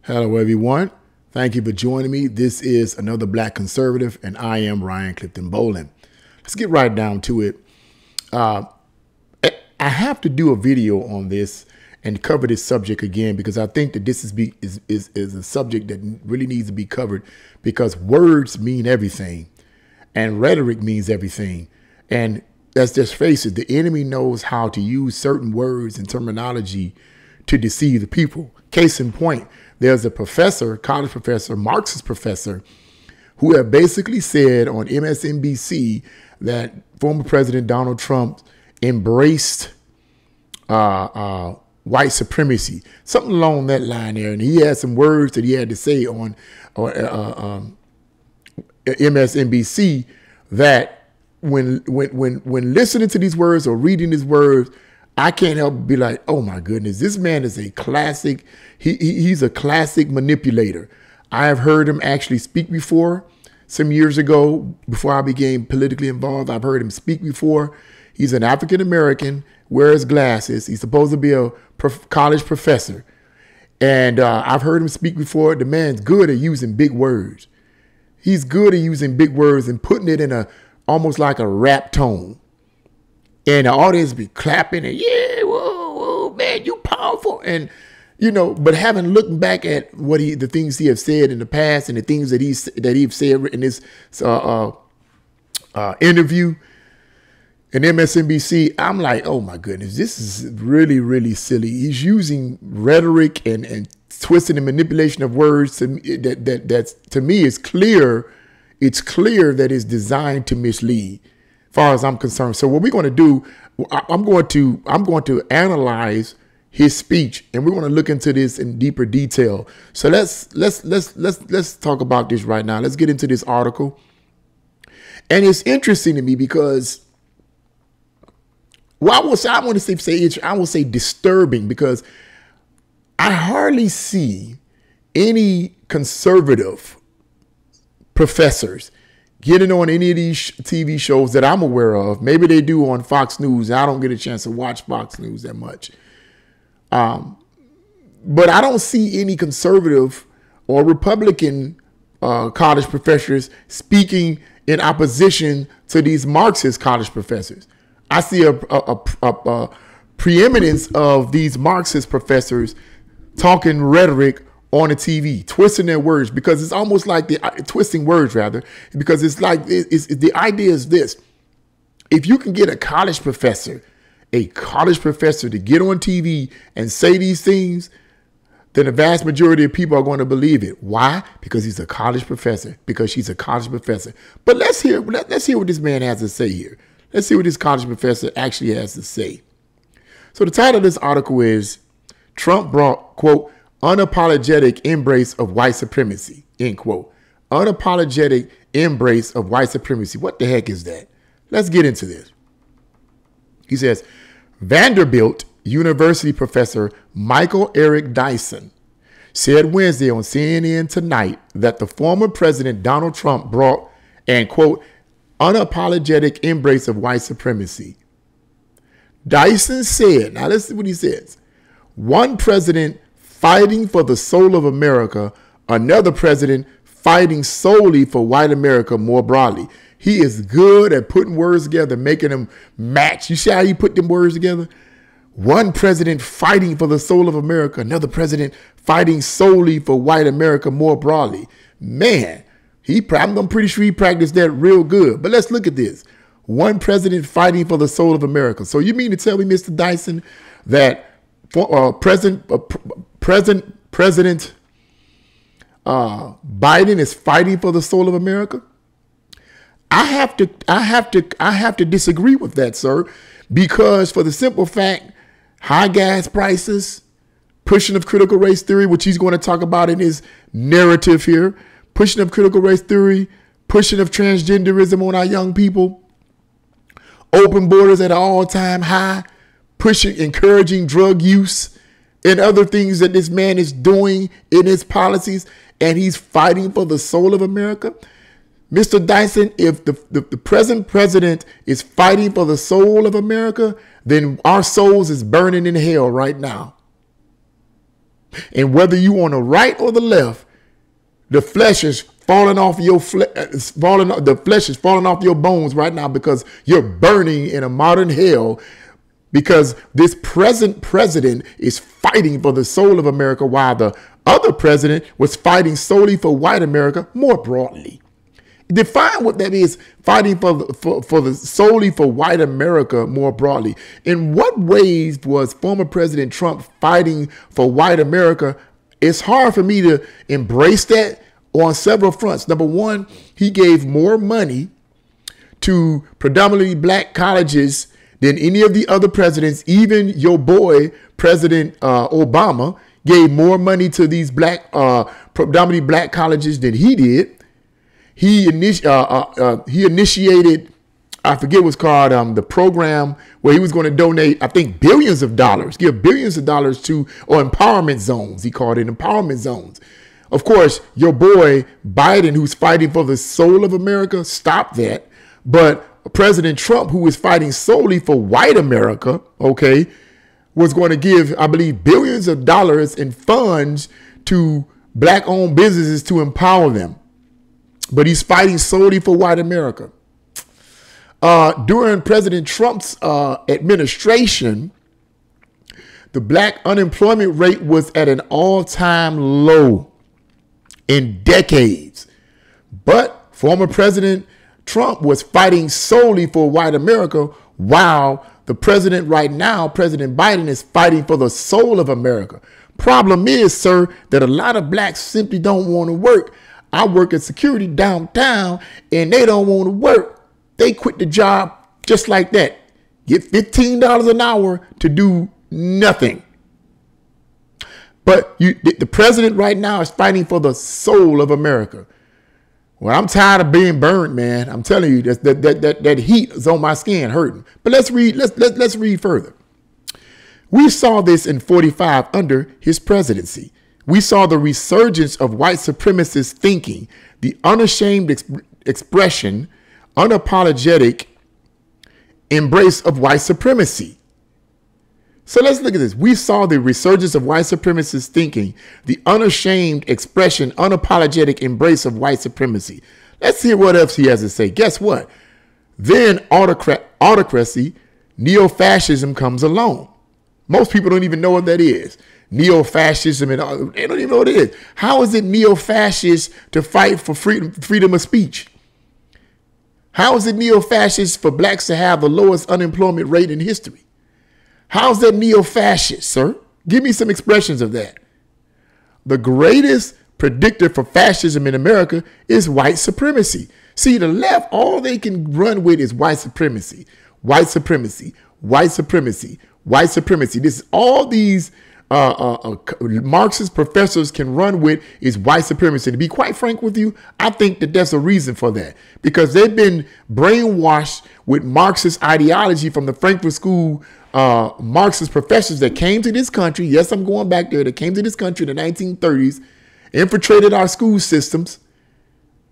Hello, everyone. Thank you for joining me. This is another Black Conservative, and I am Ryan Clifton Bolin. Let's get right down to it. I have to do a video on this and cover this subject again because I think that this is a subject that really needs to be covered because words mean everything and rhetoric means everything. And let's just face it, the enemy knows how to use certain words and terminology to deceive the people. Case in point, there's a professor, college professor, Marxist professor, who have basically said on MSNBC that former President Donald Trump embraced white supremacy, something along that line there. And he had some words that he had to say on MSNBC that when listening to these words or reading these words, I can't help but be like, oh my goodness, this man is a classic. He's a classic manipulator. I have heard him actually speak before some years ago, before I became politically involved. I've heard him speak before. He's an African-American, wears glasses. He's supposed to be a college professor. And I've heard him speak before. The man's good at using big words. He's good at using big words and putting it in almost like a rap tone. And the audience be clapping and yeah, whoa, whoa, man, you powerful. And, you know, but having looked back at the things he has said in the past and the things that he's said in this interview in MSNBC, I'm like, oh my goodness, this is really, really silly. He's using rhetoric and twisting and manipulation of words that to me is clear. It's clear that it's designed to mislead, as far as I'm concerned. So what we're going to do, I'm going to analyze his speech, and we're going to look into this in deeper detail. So let's talk about this right now. Let's get into this article. And it's interesting to me because, well, I will say disturbing, because I hardly see any conservative professors getting on any of these TV shows that I'm aware of. Maybe they do on Fox News. I don't get a chance to watch Fox News that much. But I don't see any conservative or Republican college professors speaking in opposition to these Marxist college professors. I see a preeminence of these Marxist professors talking rhetoric on the TV, twisting their words, because it's almost like twisting words rather, because it's like the idea is this: if you can get a college professor to get on TV and say these things, then the vast majority of people are going to believe it. Why? Because he's a college professor. Because she's a college professor. But let's hear what this man has to say here. Let's see what this college professor actually has to say. So the title of this article is "Trump brought, quote, unapologetic embrace of white supremacy," end quote. Unapologetic embrace of white supremacy. What the heck is that? Let's get into this. He says, Vanderbilt University professor Michael Eric Dyson said Wednesday on CNN Tonight that the former President Donald Trump brought an, quote, unapologetic embrace of white supremacy. Dyson said, now let's see what he says. One president fighting for the soul of America, another president fighting solely for white America more broadly. He is good at putting words together, making them match. You see how he put them words together? One president fighting for the soul of America, another president fighting solely for white America more broadly. Man, I'm pretty sure he practiced that real good. But let's look at this. One president fighting for the soul of America. So you mean to tell me, Mr. Dyson, that President Biden is fighting for the soul of America? I have to disagree with that, sir, because for the simple fact, high gas prices, pushing of critical race theory, which he's going to talk about in his narrative here, pushing of critical race theory, pushing of transgenderism on our young people, open borders at an all-time high, encouraging drug use and other things that this man is doing in his policies, and he's fighting for the soul of America. Mr. Dyson, if the present president is fighting for the soul of America, then our souls is burning in hell right now. And whether you on the right or the left, the flesh is falling off your the flesh is falling off your bones right now because you're burning in a modern hell because this present president is fighting for the soul of America while the other president was fighting solely for white America more broadly. Define what that is, fighting solely for white America more broadly. In what ways was former President Trump fighting for white America? It's hard for me to embrace that on several fronts. Number one, he gave more money to predominantly black colleges than any of the other presidents. Even your boy, President Obama, gave more money to these predominantly black colleges than he did. He initiated, I forget what's called, the program where he was going to donate, I think, billions of dollars, give billions of dollars to, or empowerment zones. He called it empowerment zones. Of course, your boy Biden, who's fighting for the soul of America, stopped that. But President Trump, who is fighting solely for white America, okay, was going to give, I believe, billions of dollars in funds to black-owned businesses to empower them. But he's fighting solely for white America. During President Trump's administration, the black unemployment rate was at an all-time low in decades. But former President Trump was fighting solely for white America, while the president right now, President Biden, is fighting for the soul of America. Problem is, sir, that a lot of blacks simply don't want to work. I work at security downtown and they don't want to work. They quit the job just like that. Get $15 an hour to do nothing. But the president right now is fighting for the soul of America. Well, I'm tired of being burned, man. I'm telling you, that heat is on my skin hurting. But let's read further. We saw this in 45 under his presidency. We saw the resurgence of white supremacist thinking, the unashamed expression, unapologetic embrace of white supremacy. So let's look at this. We saw the resurgence of white supremacist thinking, the unashamed expression, unapologetic embrace of white supremacy. Let's hear what else he has to say. Guess what? Then autocracy, neo-fascism comes along. Most people don't even know what that is. Neo-fascism, and they don't even know what it is. How is it neo-fascist to fight for freedom of speech? How is it neo-fascist for blacks to have the lowest unemployment rate in history? How's that neo-fascist, sir? Give me some expressions of that. The greatest predictor for fascism in America is white supremacy. See, the left, all they can run with is white supremacy, white supremacy, white supremacy, white supremacy. This is all these Marxist professors can run with is white supremacy. To be quite frank with you, I think that there's a reason for that, because they've been brainwashed with Marxist ideology from the Frankfurt School Marxist professors that came to this country. Yes, I'm going back there. That came to this country in the 1930s, infiltrated our school systems,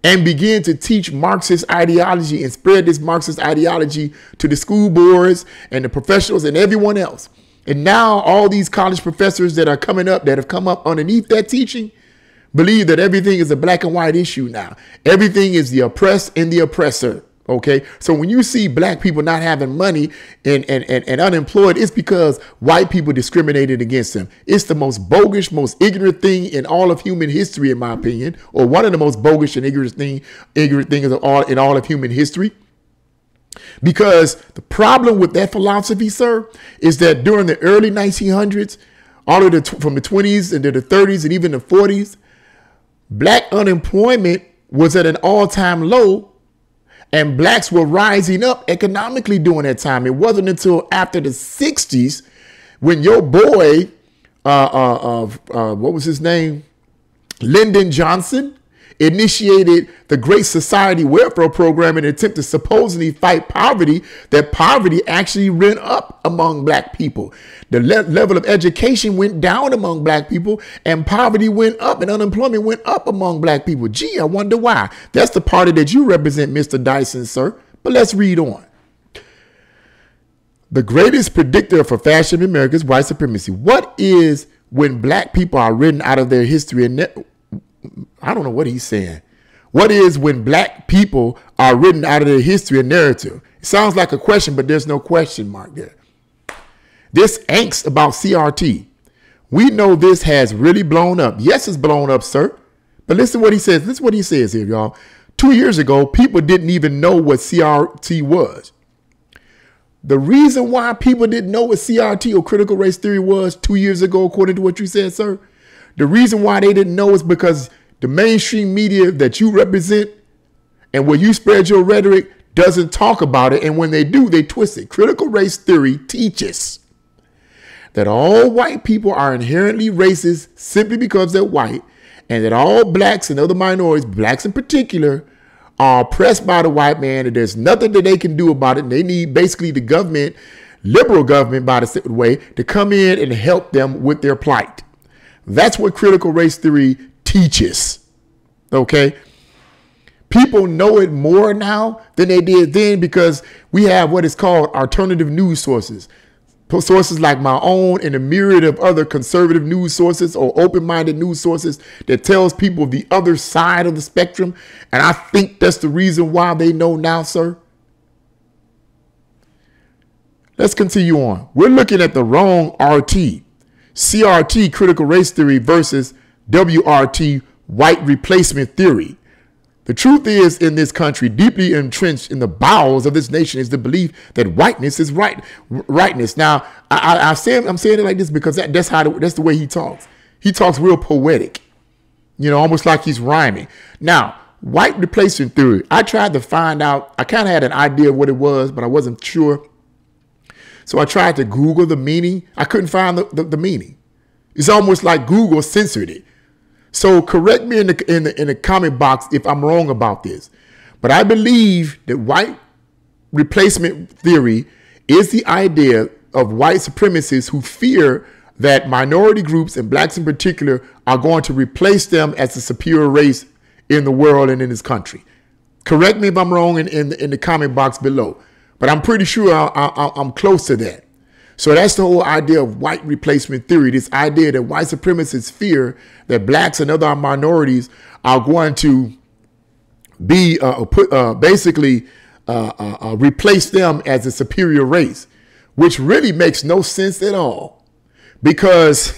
and began to teach Marxist ideology and spread this Marxist ideology to the school boards and the professionals and everyone else. And now all these college professors that are coming up, that have come up underneath that teaching, believe that everything is a black and white issue now. Everything is the oppressed and the oppressor. OK, so when you see black people not having money and unemployed, it's because white people discriminated against them. It's the most bogus, most ignorant thing in all of human history, in my opinion, or one of the most bogus and ignorant things in all of human history. Because the problem with that philosophy, sir, is that during the early 1900s, from the 20s into the 30s and even the 40s, black unemployment was at an all-time low. And blacks were rising up economically during that time. It wasn't until after the 60s when your boy, what was his name? Lyndon Johnson initiated the Great Society Welfare Program in an attempt to supposedly fight poverty, that poverty actually went up among black people. The level of education went down among black people, and poverty went up and unemployment went up among black people. Gee, I wonder why. That's the party that you represent, Mr. Dyson, sir. But let's read on. The greatest predictor for fascism in America is white supremacy. What is when black people are written out of their history and I don't know what he's saying. What is when black people are written out of their history and narrative? It sounds like a question, but there's no question mark there. This angst about CRT. We know this has really blown up. Yes, it's blown up, sir. But listen to what he says. Listen to what he says here, y'all. 2 years ago, people didn't even know what CRT was. The reason why people didn't know what CRT or critical race theory was 2 years ago, according to what you said, sir, the reason why they didn't know is because the mainstream media that you represent and where you spread your rhetoric doesn't talk about it. And when they do, they twist it. Critical race theory teaches that all white people are inherently racist simply because they're white, and that all blacks and other minorities, blacks in particular, are oppressed by the white man, and there's nothing that they can do about it. And they need basically the government, liberal government by the way, to come in and help them with their plight. That's what critical race theory teaches. Okay? People know it more now than they did then because we have what is called alternative news sources. Sources like my own and a myriad of other conservative news sources or open-minded news sources that tells people the other side of the spectrum. And I think that's the reason why they know now, sir. Let's continue on. We're looking at the wrong RT. CRT, critical race theory, versus WRT, white replacement theory. The truth is, in this country, deeply entrenched in the bowels of this nation, is the belief that whiteness is rightness. Now, I'm saying it like this because that's the way he talks. He talks real poetic, almost like he's rhyming. Now, white replacement theory, I tried to find out. I kind of had an idea of what it was, but I wasn't sure. So I tried to Google the meaning. I couldn't find the meaning. It's almost like Google censored it. So correct me in the comment box if I'm wrong about this. But I believe that white replacement theory is the idea of white supremacists who fear that minority groups, and blacks in particular, are going to replace them as the superior race in the world and in this country. Correct me if I'm wrong in the comment box below. But I'm pretty sure I'm close to that. So that's the whole idea of white replacement theory, this idea that white supremacists fear that blacks and other minorities are going to be replace them as a superior race, which really makes no sense at all, because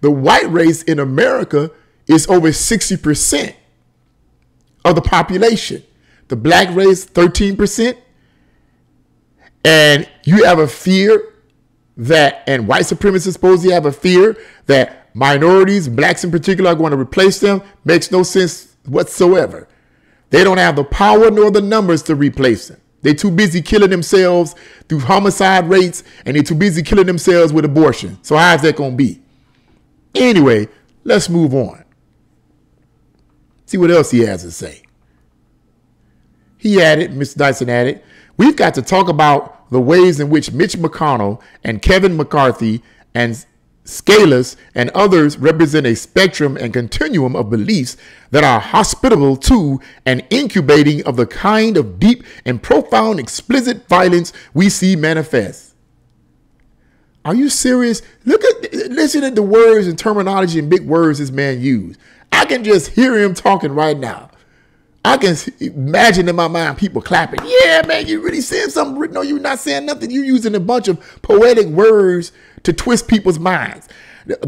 the white race in America is over 60% of the population. The black race, 13%. And you have a fear that, and white supremacists supposedly have a fear that minorities, blacks in particular, are going to replace them. Makes no sense whatsoever. They don't have the power nor the numbers to replace them. They're too busy killing themselves through homicide rates, and they're too busy killing themselves with abortion. So how's that going to be? Anyway, let's move on. See what else he has to say. He added, Mr. Dyson added, we've got to talk about the ways in which Mitch McConnell and Kevin McCarthy and Scalise and others represent a spectrum and continuum of beliefs that are hospitable to and incubating of the kind of deep and profound explicit violence we see manifest. Are you serious? Listen at the words and terminology and big words this man used. I can just hear him talking right now. I can imagine in my mind people clapping. Yeah, man, you really saying something. No, you're not saying nothing. You're using a bunch of poetic words to twist people's minds.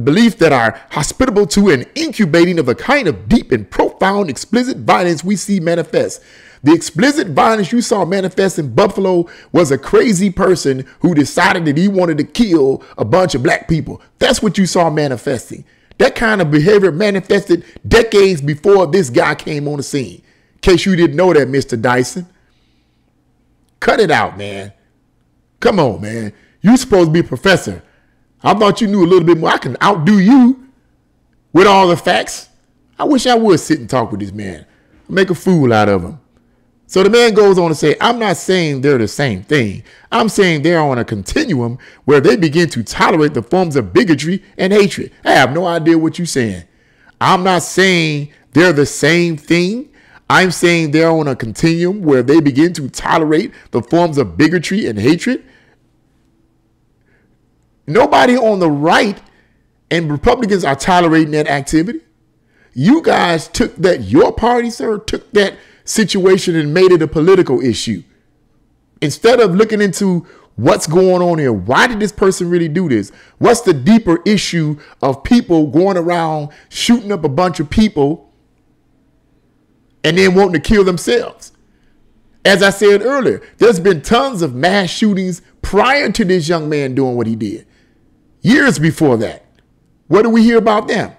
Beliefs that are hospitable to and incubating of the kind of deep and profound explicit violence we see manifest. The explicit violence you saw manifest in Buffalo was a crazy person who decided that he wanted to kill a bunch of black people. That's what you saw manifesting. That kind of behavior manifested decades before this guy came on the scene. In case you didn't know that, Mr. Dyson. Cut it out, man. Come on, man. You're supposed to be a professor. I thought you knew a little bit more. I can outdo you with all the facts. I wish I would sit and talk with this man. Make a fool out of him. So the man goes on to say, I'm not saying they're the same thing. I'm saying they're on a continuum where they begin to tolerate the forms of bigotry and hatred. I have no idea what you're saying. I'm not saying they're the same thing. I'm saying they're on a continuum where they begin to tolerate the forms of bigotry and hatred. Nobody on the right and Republicans are tolerating that activity. You guys took that, your party, sir, took that situation and made it a political issue. Instead of looking into what's going on here, why did this person really do this? What's the deeper issue of people going around shooting up a bunch of people and then wanting to kill themselves? As I said earlier, there's been tons of mass shootings prior to this young man doing what he did. Years before that. What do we hear about them?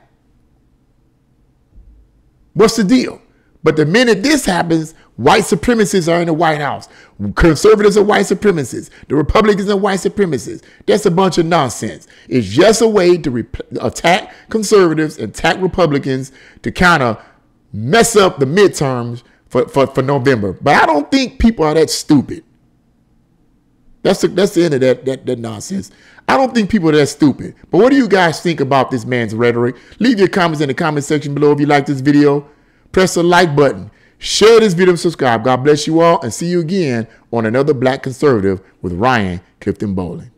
What's the deal? But the minute this happens, white supremacists are in the White House. Conservatives are white supremacists. The Republicans are white supremacists. That's a bunch of nonsense. It's just a way to attack conservatives, attack Republicans, to kind of mess up the midterms for November. But I don't think people are that stupid. That's the end of that nonsense. I don't think people are that stupid. But what do you guys think about this man's rhetoric? Leave your comments in the comment section below if you like this video. Press the like button. Share this video and subscribe. God bless you all, and see you again on another Black Conservative with Ryan Clifton Bowling.